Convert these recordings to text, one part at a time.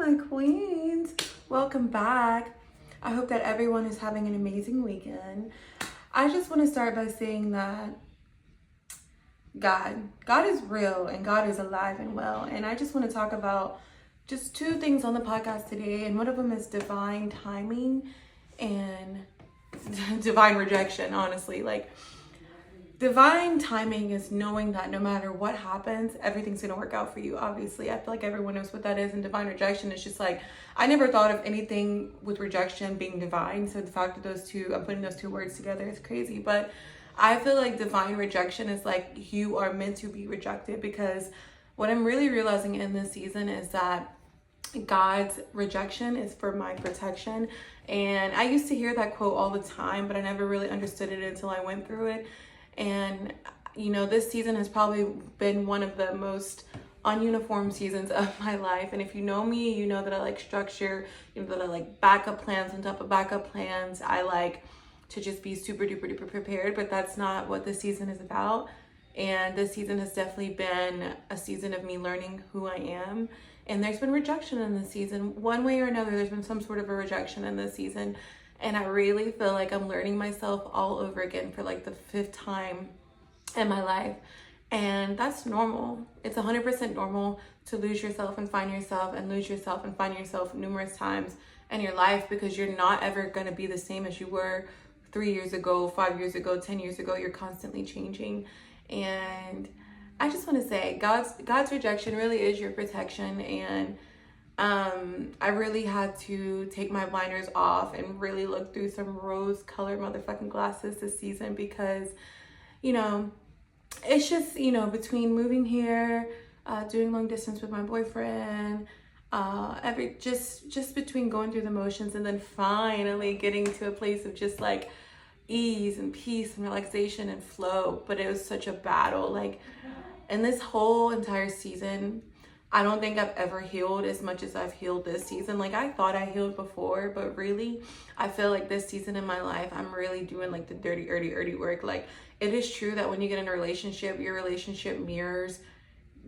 my queens. Welcome back. I hope that everyone is having an amazing weekend. I just want to start by saying that God is real and God is alive and well. And I just want to talk about just two things on the podcast today. And one of them is divine timing and divine rejection, honestly. Like, divine timing is knowing that no matter what happens, everything's going to work out for you. Obviously, I feel like everyone knows what that is. And divine rejection is just like, I never thought of anything with rejection being divine. So the fact that I'm putting those two words together is crazy. But I feel like divine rejection is like you are meant to be rejected, because what I'm really realizing in this season is that God's rejection is for my protection. And I used to hear that quote all the time, but I never really understood it until I went through it. And, you know, this season has probably been one of the most ununiform seasons of my life. And if you know me, you know that I like structure, you know that I like backup plans on top of backup plans. I like to just be super duper duper prepared, but that's not what this season is about. And this season has definitely been a season of me learning who I am. And there's been rejection in this season. One way or another, there's been some sort of a rejection in this season. And I really feel like I'm learning myself all over again for like the 5th time in my life. And that's normal. It's 100% normal to lose yourself and find yourself, and lose yourself and find yourself numerous times in your life, because you're not ever going to be the same as you were 3 years ago, 5 years ago, 10 years ago. You're constantly changing. And I just want to say God's rejection really is your protection. And I really had to take my blinders off and really look through some rose-colored motherfucking glasses this season, because, you know, it's just, you know, between moving here, doing long distance with my boyfriend, just between going through the motions and then finally getting to a place of just like ease and peace and relaxation and flow. But it was such a battle. Like, in this whole entire season, I don't think I've ever healed as much as I've healed this season. Like, I thought I healed before, but really, I feel like this season in my life, I'm really doing like the dirty work. Like, it is true that when you get in a relationship, your relationship mirrors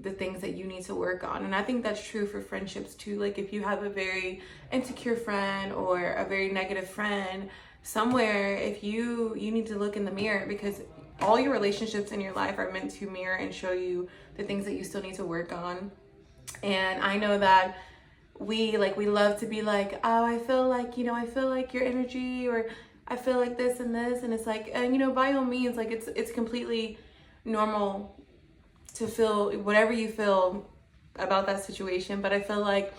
the things that you need to work on. And I think that's true for friendships too. Like, if you have a very insecure friend or a very negative friend, somewhere, if you need to look in the mirror, because all your relationships in your life are meant to mirror and show you the things that you still need to work on. And I know that we love to be like, oh, I feel like your energy, or I feel like this and this. And it's like, and, you know, by all means, like, it's completely normal to feel whatever you feel about that situation. But I feel like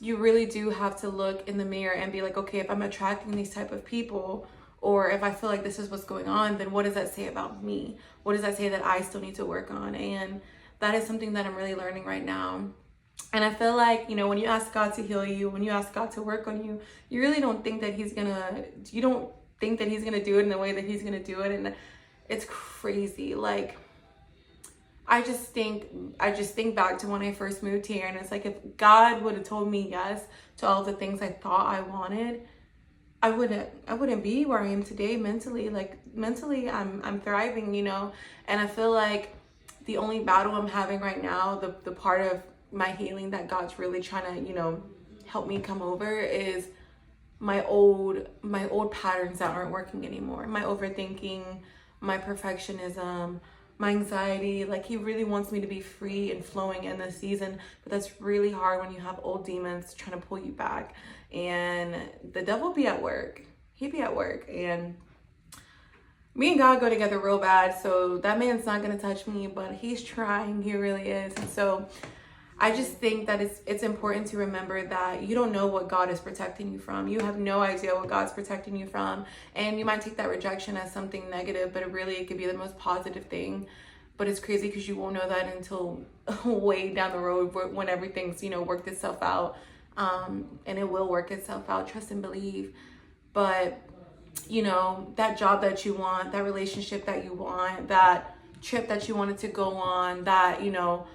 you really do have to look in the mirror and be like, okay, if I'm attracting these type of people, or if I feel like this is what's going on, then what does that say about me? What does that say that I still need to work on? And that is something that I'm really learning right now. And I feel like, you know, when you ask God to heal you, when you ask God to work on you, you really don't think that He's gonna do it in the way that He's gonna do it. And it's crazy. Like, I just think back to when I first moved here, and it's like, if God would have told me yes to all the things I thought I wanted, I wouldn't be where I am today mentally. Like, mentally, I'm thriving, you know. And I feel like the only battle I'm having right now, the part of my healing that God's really trying to, you know, help me come over, is my old patterns that aren't working anymore. My overthinking, my perfectionism, my anxiety. Like, He really wants me to be free and flowing in this season, but that's really hard when you have old demons trying to pull you back. And the devil be at work. He be at work. And me and God go together real bad, so that man's not gonna touch me, but he's trying. He really is. And so I just think that it's important to remember that you don't know what God is protecting you from. You have no idea what God's protecting you from. And you might take that rejection as something negative, but it could be the most positive thing. But it's crazy because you won't know that until way down the road, when everything's, you know, worked itself out. And it will work itself out. Trust and believe. But, you know, that job that you want, that relationship that you want, that trip that you wanted to go on, that, you know,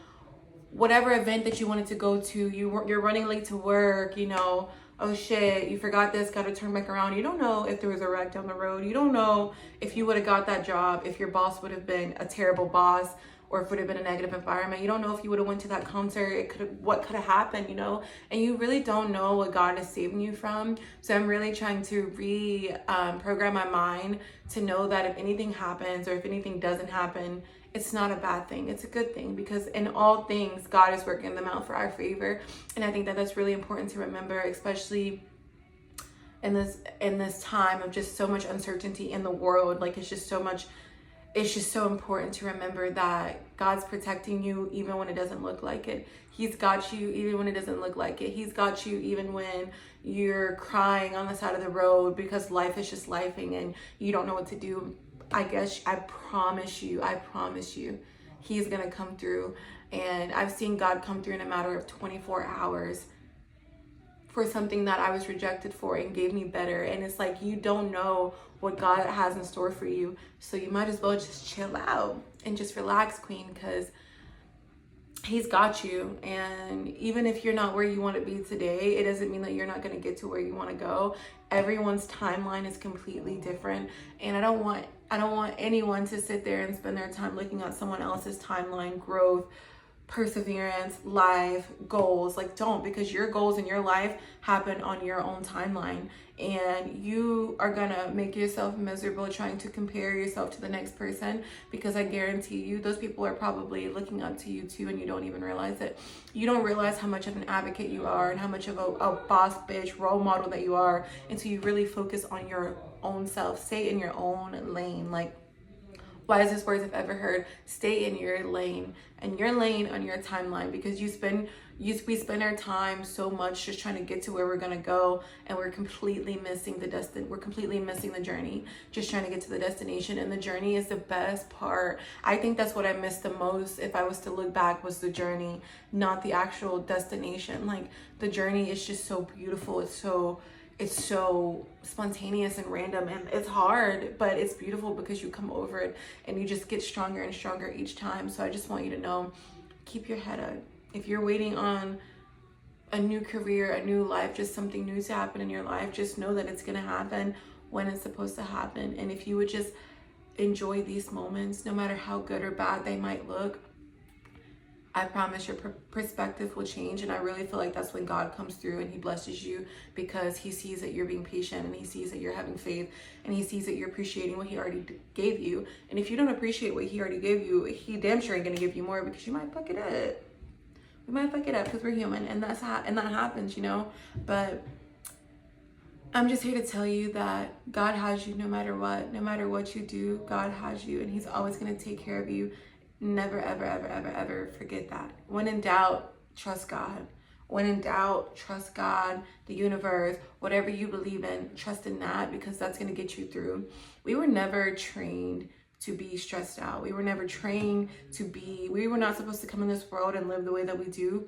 whatever event that you wanted to go to, you're running late to work, you know, oh shit, you forgot this, got to turn back around. You don't know if there was a wreck down the road. You don't know if you would have got that job, if your boss would have been a terrible boss, or if it would have been a negative environment. You don't know if you would have went to that concert, what could have happened, you know? And you really don't know what God is saving you from. So I'm really trying to program my mind to know that if anything happens or if anything doesn't happen, it's not a bad thing. It's a good thing, because in all things, God is working them out for our favor. And I think that that's really important to remember, especially in this time of just so much uncertainty in the world. Like, it's just so important to remember that God's protecting you even when it doesn't look like it. He's got you even when it doesn't look like it. He's got you even when you're crying on the side of the road because life is just lifing and you don't know what to do. I promise you, he's gonna come through. And I've seen God come through in a matter of 24 hours for something that I was rejected for and gave me better. And it's like, you don't know what God has in store for you. So you might as well just chill out and just relax, queen, because he's got you. And even if you're not where you want to be today, it doesn't mean that you're not going to get to where you want to go. Everyone's timeline is completely different. And I don't want anyone to sit there and spend their time looking at someone else's timeline, growth, perseverance, life, goals. Like, don't, because your goals in your life happen on your own timeline, and you are gonna make yourself miserable trying to compare yourself to the next person, because I guarantee you those people are probably looking up to you too, and you don't even realize it. You don't realize how much of an advocate you are and how much of a boss bitch role model that you are until you really focus on your own self. Stay in your own lane. Like, wisest words I've ever heard: stay in your lane, and your lane on your timeline, because we spend our time so much just trying to get to where we're gonna go, and we're completely missing the journey, just trying to get to the destination. And the journey is the best part. I think that's what I missed the most, if I was to look back, was the journey, not the actual destination. Like, the journey is just so beautiful. It's so spontaneous and random, and it's hard, but it's beautiful because you come over it and you just get stronger and stronger each time. So I just want you to know, keep your head up. If you're waiting on a new career, a new life, just something new to happen in your life, just know that it's gonna happen when it's supposed to happen. And if you would just enjoy these moments, no matter how good or bad they might look, I promise your perspective will change. And I really feel like that's when God comes through and he blesses you, because he sees that you're being patient, and he sees that you're having faith, and he sees that you're appreciating what he already gave you. And if you don't appreciate what he already gave you, he damn sure ain't gonna give you more, because you might fuck it up. We might fuck it up because we're human, and that happens, you know. But I'm just here to tell you that God has you no matter what you do. God has you, and he's always gonna take care of you. Never, ever, ever, ever, ever forget that. When in doubt, trust God. When in doubt, trust God, the universe, whatever you believe in, trust in that, because that's going to get you through. We were never trained to be stressed out. We were never trained we were not supposed to come in this world and live the way that we do.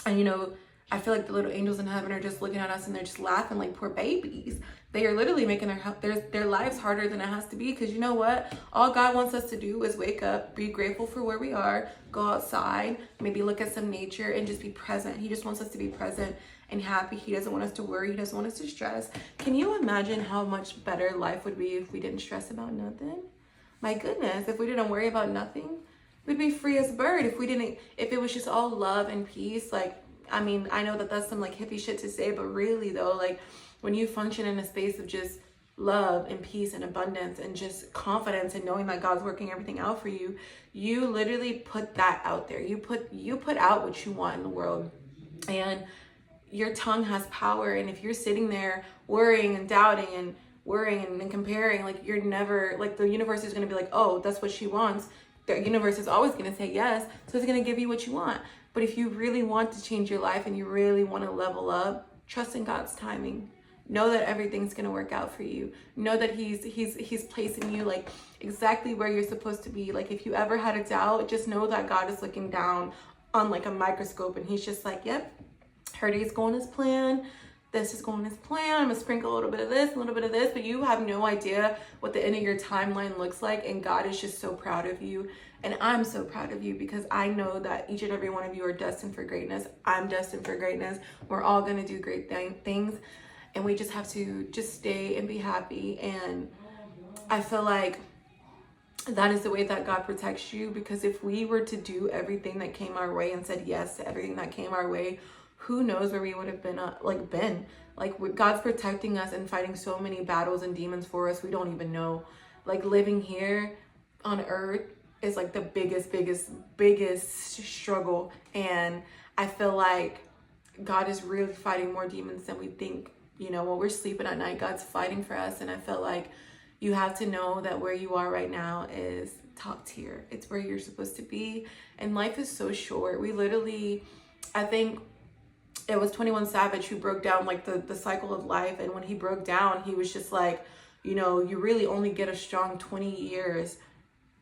And, you know, I feel like the little angels in heaven are just looking at us and they're just laughing like poor babies. They are literally making their lives harder than it has to be, because you know what? All God wants us to do is wake up, be grateful for where we are, go outside, maybe look at some nature, and just be present. He just wants us to be present and happy. He doesn't want us to worry. He doesn't want us to stress. Can you imagine how much better life would be if we didn't stress about nothing? My goodness, if we didn't worry about nothing, we'd be free as a bird. If it was just all love and peace. Like, I mean, I know that that's some like hippie shit to say, but really though, like, when you function in a space of just love and peace and abundance and just confidence and knowing that God's working everything out for you, you literally put that out there. You put out what you want in the world, and your tongue has power. And if you're sitting there worrying and doubting and worrying and comparing, like, you're never, like, the universe is going to be like, oh, that's what she wants. The universe is always going to say yes, so it's going to give you what you want. But if you really want to change your life and you really want to level up, trust in God's timing. Know that everything's going to work out for you. Know that he's placing you like exactly where you're supposed to be. Like, if you ever had a doubt, just know that God is looking down on like a microscope, and he's just like, yep, her day's going as planned. This is going as planned. I'm gonna sprinkle a little bit of this, a little bit of this, but you have no idea what the end of your timeline looks like. And God is just so proud of you. And I'm so proud of you, because I know that each and every one of you are destined for greatness. I'm destined for greatness. We're all gonna do great things. And we just have to just stay and be happy. And I feel like that is the way that God protects you. Because if we were to do everything that came our way and said yes to everything that came our way, who knows where we would have been, God's protecting us and fighting so many battles and demons for us. We don't even know. Like, living here on earth is like the biggest struggle. And I feel like God is really fighting more demons than we think. You know, while we're sleeping at night, God's fighting for us. And I feel like you have to know that where you are right now is top tier. It's where you're supposed to be. And life is so short. We literally, I think it was 21 Savage who broke down like the cycle of life. And when he broke down, he was just like, you know, you really only get a strong 20 years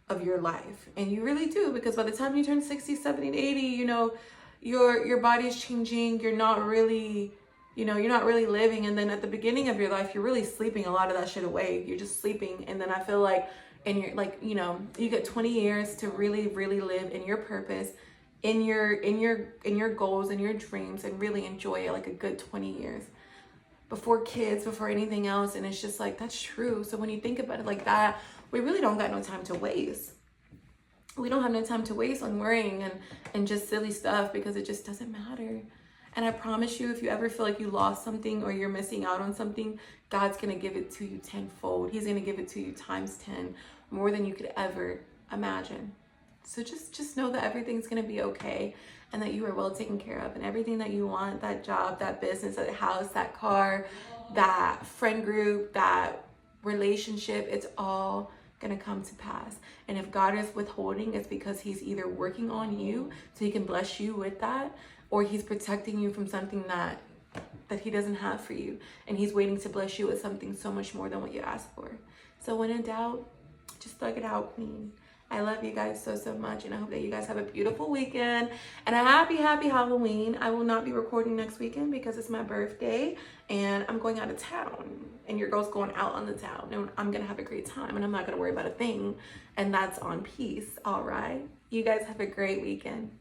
of your life. And you really do, because by the time you turn 60, 70, 80, you know, your body's changing. You're not really, you know, you're not really living. And then at the beginning of your life, you're really sleeping a lot of that shit away. You're just sleeping. And then I feel like, and you're like, you know, you get 20 years to really, really live in your purpose, in your goals and your dreams, and really enjoy it, like a good 20 years before kids, before anything else. And it's just like, that's true. So when you think about it like that, we really don't got no time to waste. We don't have no time to waste on worrying and just silly stuff, because it just doesn't matter. And I promise you, if you ever feel like you lost something or you're missing out on something, God's gonna give it to you tenfold. He's gonna give it to you times 10, more than you could ever imagine. So just know that everything's gonna be okay, and that you are well taken care of, and everything that you want, that job, that business, that house, that car, that friend group, that relationship, it's all gonna come to pass. And if God is withholding, it's because he's either working on you so he can bless you with that, or he's protecting you from something that he doesn't have for you, and he's waiting to bless you with something so much more than what you asked for. So when in doubt, just thug it out, queen. I love you guys so much, and I hope that you guys have a beautiful weekend and a happy Halloween. I will not be recording next weekend because it's my birthday and I'm going out of town, and your girl's going out on the town, and I'm gonna have a great time, and I'm not gonna worry about a thing, and that's on peace. All right, you guys have a great weekend.